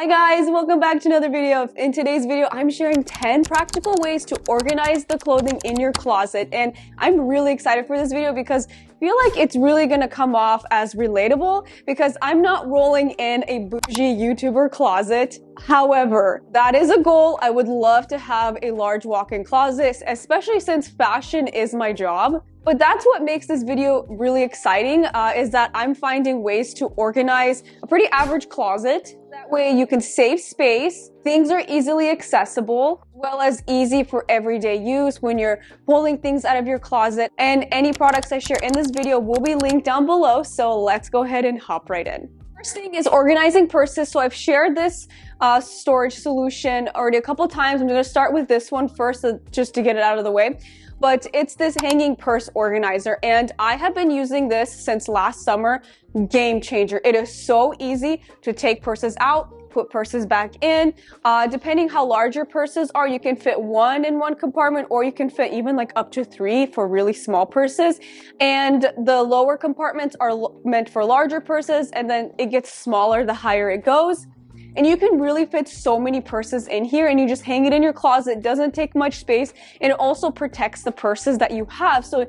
Hi guys, welcome back to another video. In today's video, I'm sharing 10 practical ways to organize the clothing in your closet. And I'm really excited for this video because I feel like it's really gonna come off as relatable because I'm not rolling in a bougie YouTuber closet. However, that is a goal. I would love to have a large walk-in closet, especially since fashion is my job. But that's what makes this video really exciting, is that I'm finding ways to organize a pretty average closet. That way you can save space, things are easily accessible, as well as easy for everyday use when you're pulling things out of your closet. And any products I share in this video will be linked down below, so let's go ahead and hop right in. First thing is organizing purses. So I've shared this storage solution already a couple times. I'm going to start with this one first, just to get it out of the way. But it's this hanging purse organizer, and I have been using this since last summer. Game changer. It is so easy to take purses out, put purses back in. Depending how large your purses are, you can fit one in one compartment, or you can fit even like up to 3 for really small purses. And the lower compartments are meant for larger purses, and then it gets smaller the higher it goes. And you can really fit so many purses in here, and you just hang it in your closet. It doesn't take much space, and it also protects the purses that you have, so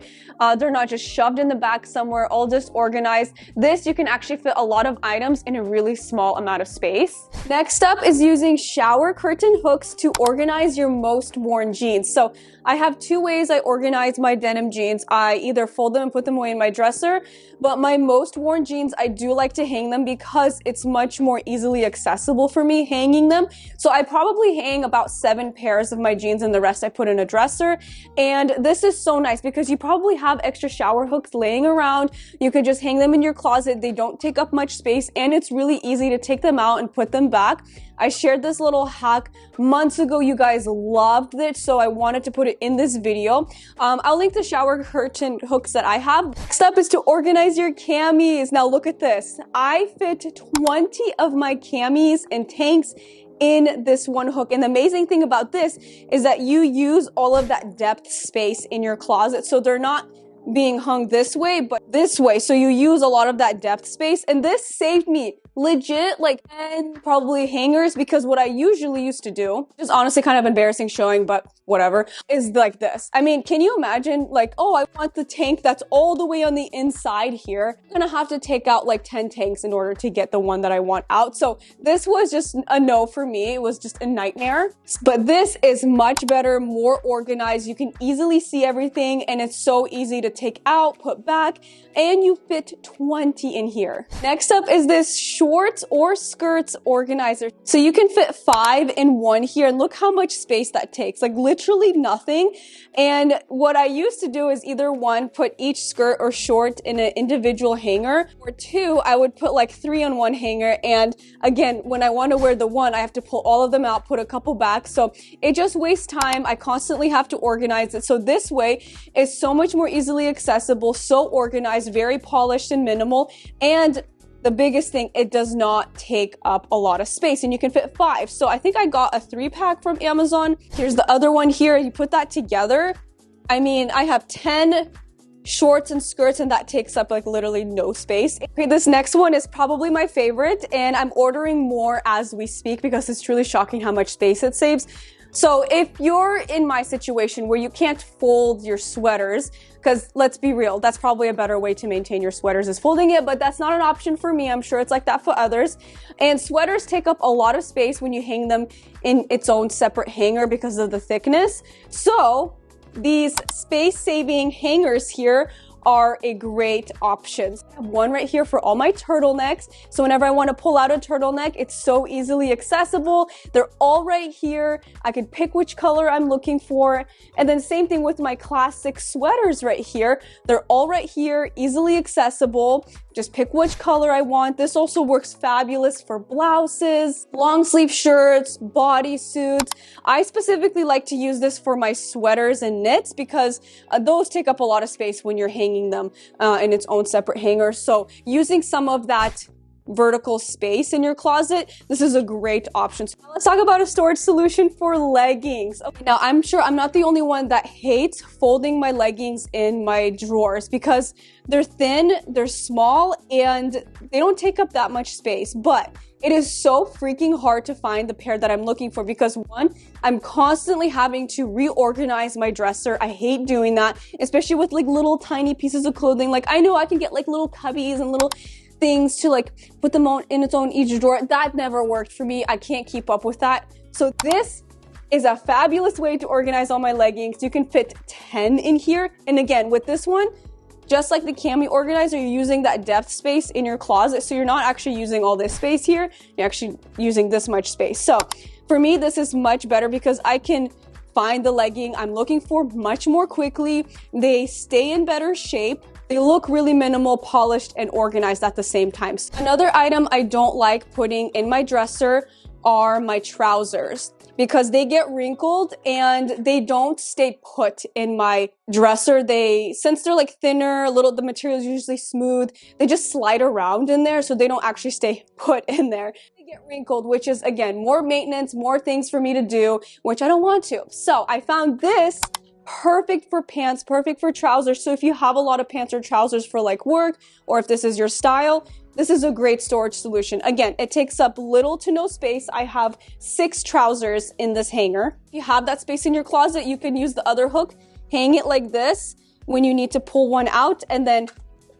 they're not just shoved in the back somewhere, all disorganized. This, you can actually fit a lot of items in a really small amount of space. Next up is using shower curtain hooks to organize your most worn jeans. So I have 2 ways I organize my denim jeans. I either fold them and put them away in my dresser, but my most worn jeans, I do like to hang them because it's much more easily accessible for me hanging them. So I probably hang about 7 pairs of my jeans, and the rest I put in a dresser. And this is so nice because you probably have extra shower hooks laying around. You could just hang them in your closet. They don't take up much space, and it's really easy to take them out and put them back. I shared this little hack months ago. You guys loved it, so I wanted to put it in this video. I'll link the shower curtain hooks that I have. Next up is to organize your Cammies. Now look at this. I fit 20 of my Cammies and tanks in this one hook. And the amazing thing about this is that you use all of that depth space in your closet. So they're not being hung this way, but this way. So you use a lot of that depth space. And this saved me legit like 10 probably hangers, because what I usually used to do, just honestly kind of embarrassing showing, but whatever, is like this. I mean, can you imagine like, oh, I want the tank that's all the way on the inside here. I'm gonna have to take out like 10 tanks in order to get the one that I want out. So this was just a no for me. It was just a nightmare. But this is much better, more organized. You can easily see everything, and it's so easy to take out, put back, and you fit 20 in here. Next up is this shorts or skirts organizer. So you can fit 5 in one here, and look how much space that takes, like literally nothing. And what I used to do is either 1, put each skirt or short in an individual hanger, or 2, I would put like 3 on one hanger. And again, when I want to wear the one, I have to pull all of them out, put a couple back. So it just wastes time. I constantly have to organize it. So this way is so much more easily accessible, so organized, very polished and minimal. And the biggest thing, it does not take up a lot of space, and you can fit 5. So I think I got a 3-pack from Amazon. Here's the other one here. You put that together. I mean, I have 10 shorts and skirts, and that takes up like literally no space. Okay, this next one is probably my favorite, and I'm ordering more as we speak because it's truly shocking how much space it saves. So if you're in my situation where you can't fold your sweaters, because let's be real, that's probably a better way to maintain your sweaters is folding it, but that's not an option for me. I'm sure it's like that for others. And sweaters take up a lot of space when you hang them in its own separate hanger because of the thickness. So these space-saving hangers here are a great option. I have one right here for all my turtlenecks. So whenever I want to pull out a turtleneck, it's so easily accessible. They're all right here. I can pick which color I'm looking for. And then same thing with my classic sweaters right here. They're all right here, easily accessible. Just pick which color I want. This also works fabulous for blouses, long sleeve shirts, bodysuits. I specifically like to use this for my sweaters and knits because those take up a lot of space when you're hanging them in its own separate hanger. So using some of that vertical space in your closet, this is a great option. So let's talk about a storage solution for leggings. Okay, now I'm sure I'm not the only one that hates folding my leggings in my drawers because they're thin, they're small, and they don't take up that much space. But it is so freaking hard to find the pair that I'm looking for because one, I'm constantly having to reorganize my dresser. I hate doing that, especially with like little tiny pieces of clothing. Like I know I can get like little cubbies and little things to like put them on in its own each drawer. That never worked for me. I can't keep up with that. So this is a fabulous way to organize all my leggings. You can fit 10 in here. And again, with this one, just like the Cammy organizer, you're using that depth space in your closet. So you're not actually using all this space here. You're actually using this much space. So for me, this is much better because I can find the legging I'm looking for much more quickly. They stay in better shape. They look really minimal, polished, and organized at the same time. Another item I don't like putting in my dresser are my trousers because they get wrinkled and they don't stay put in my dresser. Since they're like thinner, the material is usually smooth, they just slide around in there, so they don't actually stay put in there. They get wrinkled, which is again, more maintenance, more things for me to do, which I don't want to. So I found this perfect for pants, perfect for trousers. So if you have a lot of pants or trousers for like work, or if this is your style, this is a great storage solution. Again, it takes up little to no space. I have 6 trousers in this hanger. If you have that space in your closet, you can use the other hook, hang it like this when you need to pull one out, and then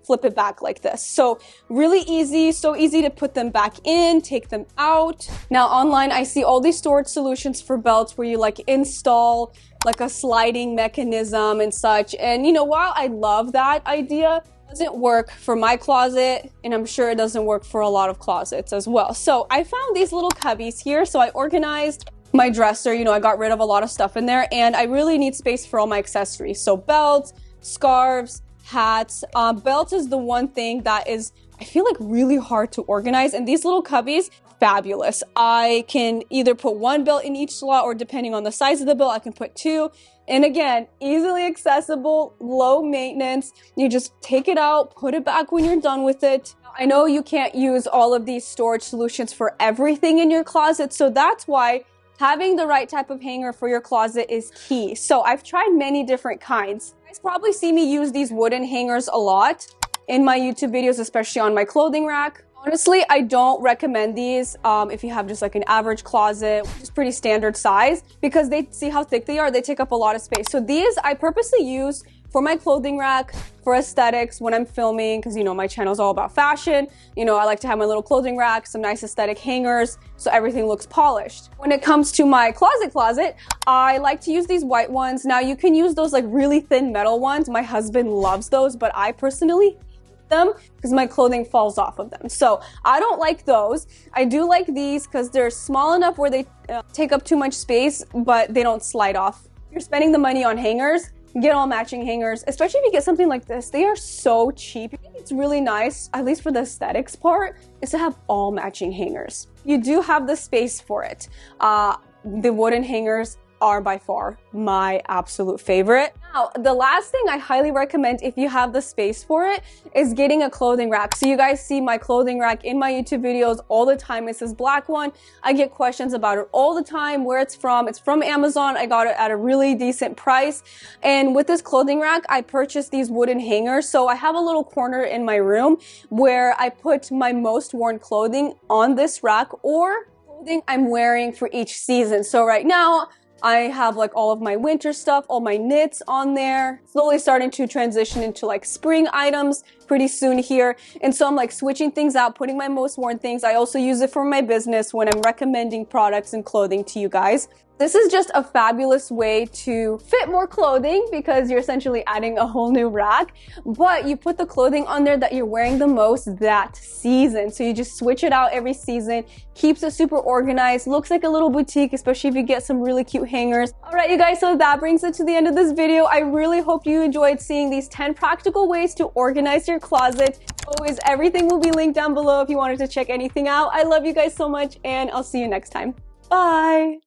flip it back like this. So really easy, so easy to put them back in, take them out. Now online, I see all these storage solutions for belts where you like install like a sliding mechanism and such. And you know, while I love that idea, it doesn't work for my closet, and I'm sure it doesn't work for a lot of closets as well. So I found these little cubbies here. So I organized my dresser, you know, I got rid of a lot of stuff in there, and I really need space for all my accessories. So belts, scarves, hats. Belts is the one thing that is, I feel like, really hard to organize, and these little cubbies, fabulous. I can either put one belt in each slot, or depending on the size of the belt, I can put 2. And again, easily accessible, low maintenance. You just take it out, put it back when you're done with it. I know you can't use all of these storage solutions for everything in your closet, so that's why having the right type of hanger for your closet is key. So I've tried many different kinds. You guys probably see me use these wooden hangers a lot in my YouTube videos, especially on my clothing rack. Honestly, I don't recommend these if you have just like an average closet, which is pretty standard size, because see how thick they are, they take up a lot of space. So these I purposely use for my clothing rack, for aesthetics when I'm filming, because you know my channel is all about fashion. You know, I like to have my little clothing rack, some nice aesthetic hangers, so everything looks polished. When it comes to my closet, I like to use these white ones. Now you can use those like really thin metal ones. My husband loves those, but I personally them because my clothing falls off of them. So I don't like those. I do like these because they're small enough where they take up too much space, but they don't slide off. If you're spending the money on hangers, get all matching hangers, especially if you get something like this. They are so cheap. I think it's really nice, at least for the aesthetics part, is to have all matching hangers. You do have the space for it. The wooden hangers are by far my absolute favorite. Now, the last thing I highly recommend if you have the space for it is getting a clothing rack. So you guys see my clothing rack in my YouTube videos all the time. It's this black one. I get questions about it all the time, where it's from. It's from Amazon. I got it at a really decent price. And with this clothing rack, I purchased these wooden hangers. So I have a little corner in my room where I put my most worn clothing on this rack, or clothing I'm wearing for each season. So right now, I have like all of my winter stuff, all my knits on there, slowly starting to transition into like spring items pretty soon here. And so I'm like switching things out, putting my most worn things. I also use it for my business when I'm recommending products and clothing to you guys. This is just a fabulous way to fit more clothing because you're essentially adding a whole new rack, but you put the clothing on there that you're wearing the most that season. So you just switch it out every season, keeps it super organized, looks like a little boutique, especially if you get some really cute hangers. All right, you guys, so that brings it to the end of this video. I really hope you enjoyed seeing these 10 practical ways to organize your closet. Always, everything will be linked down below if you wanted to check anything out. I love you guys so much, and I'll see you next time. Bye.